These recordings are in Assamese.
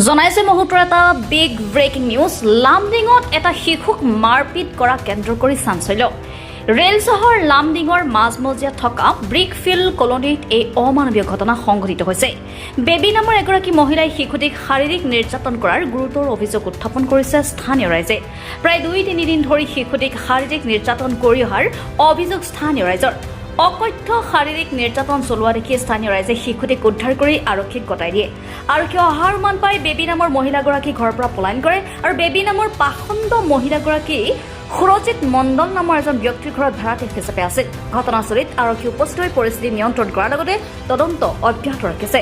জনাইছে মুহূৰ্তৰ এটা বিগ ব্ৰেকিং নিউজ। লামডিঙত এটা শিশুক মাৰপিট কৰা কেন্দ্ৰ কৰি চাঞ্চল্য। ৰেল চহৰ লামডিঙৰ মাজমজিয়াত থকা ব্ৰিকফিল্ড কলনীত এই অমানৱীয় ঘটনা সংঘটিত হৈছে। বেবী নামৰ এগৰাকী মহিলাই শিশুটিক শাৰীৰিক নিৰ্যাতন কৰাৰ গুৰুতৰ অভিযোগ উত্থাপন কৰিছে স্থানীয় ৰাইজে। প্ৰায় 2-3 দিন ধৰি শিশুটিক শাৰীৰিক নিৰ্যাতন কৰি অহাৰ অভিযোগ স্থানীয় ৰাইজৰ। অকথ্য শাৰীৰিক নিৰ্যাতন চলোৱা দেখি স্থানীয় ৰাইজে শিশুটিক উদ্ধাৰ কৰি আৰক্ষীক গতাই দিয়ে। আৰক্ষীয়ে অহাৰ মান পাই বেবী নামৰ মহিলাগৰাকী ঘৰৰ পৰা পলায়ন কৰে আৰু বেবী নামৰ পাখণ্ড মহিলাগৰাকী সুৰজিত মণ্ডল নামৰ এজন ব্যক্তিৰ ঘৰত ভাড়াতীয়া হিচাপে আছিল। ঘটনাস্থলীত আৰক্ষী উপস্থিত হৈ পৰিস্থিতি নিয়ন্ত্ৰণ কৰাৰ লগতে তদন্ত অব্যাহত ৰাখিছে।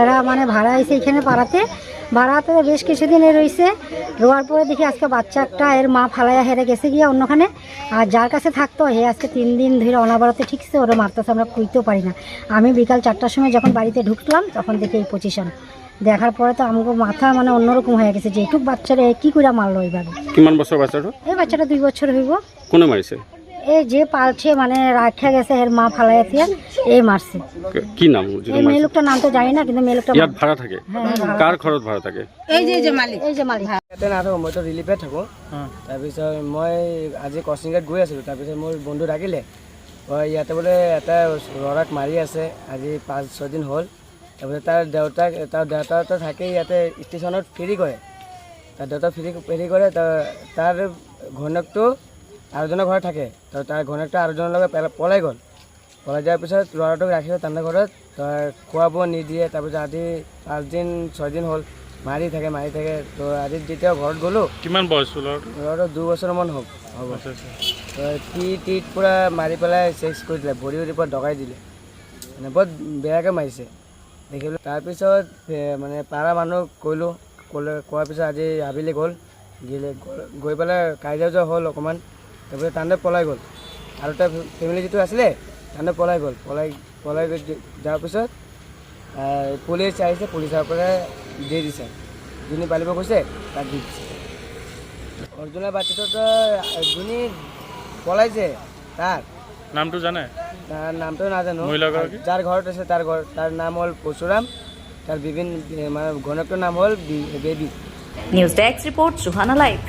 এরা মানে ভাড়া এসে এখানে ভাড়াতে বেশ কিছুদিন রয়েছে। রোয়ার পরে দেখি আজকে বাচ্চা একটা এর মা ফালাইয়া হেরে গেছে গিয়া অন্যখানে, আর যার কাছে থাকতো হে আজকে 3 দিন ধরে অনাবরতে ঠিকছে ওরা মারতেছে, আমরা কইতেও পারি না। আমি বিকাল 4টার সময় যখন বাড়িতে ঢুকলাম তখন দেখি এই পজিশন দেখার পরে তো আমাকে মাথা মানে অন্যরকম হয়ে গেছে যে এটুক বাচ্চারে কি করে মারলো এইভাবে। কিমান বছর বাচ্চাটা? এই বাচ্চাটা 2 বছর হইব। কোনে মারিছে? এই যে পালছে মানে রাখা গেছে এর মা ফালাইয়া দিয়ে এই মারছে। কি নাম? এই মেয়ে লোকটার নাম তো জানি না, কিন্তু মেয়ে লোকটা ইয়াত ভাড়া থাকে। কার ঘৰত ভাড়া থাকে? এই যে মালিক। ইয়াতে নাথাকোঁ, মইতো ৰিলিফত থাকোঁ। তাৰপিছত মই আজি কচিঙত গৈ আছিলোঁ, তাৰপিছত মোৰ বন্ধু ডাকিলে ইয়াতে বোলে এটা ল'ৰাক মাৰি আছে আজি 5-6 দিন হ'ল। তাৰপিছত তাৰ দেউতাক থাকে ইয়াতে ষ্টেচনত ফেৰী কৰে। তাৰ দেউতাক ফেৰী কৰে, তাৰ ঘৈণীয়েকটো আৰু এজনৰ ঘৰত থাকে। তাৰ ঘৈণীয়েকটো আৰু এজনৰ লগত পলাই গ'ল। পলাই যোৱাৰ পিছত ল'ৰাটোক ৰাখিলে তাহাঁতৰ ঘৰত, খোৱা বোৱা নিদিয়ে। তাৰপিছত আজি 5-6 দিন হ'ল মাৰি থাকে। তো আজি যেতিয়া ঘৰত গ'লোঁ, কিমান বয়স ল'ৰাটো? 2 বছৰমান হ'ব। টিট পূৰা মাৰি পেলাই চেক্স কৰি দিলে, ভৰি পৰা দগাই দিলে, মানে বহুত বেয়াকৈ মাৰিছে দেখিলোঁ। তাৰপিছত মানে পাৰা মানুহ কোৱাৰ পিছত আজি আবেলি গৈ পেলাই কাজিয়া হ'ল অকণমান। তাৰপিছত তাহাঁতে পলাই গ'ল, আৰু তাৰ ফেমিলি যিটো আছিলে তাহাঁতে পলাই গ'ল। পলাই যোৱাৰ পিছত পুলিচ আহিছে, পুলিচৰ পৰা দি দিছে, যোনে পালিব গৈছে তাক দি দিছে। অৰ্জুনৰ বাচ্চাটো যোনে পলাইছে তাৰ নামটো জানে? তাৰ নামটো নাজানো। যাৰ ঘৰত আছে তাৰ নাম হ'ল পৰশুৰাম, তাৰ মানে ঘৈণীয়েকটোৰ নাম হ'ল baby. News desk report, Suhana live.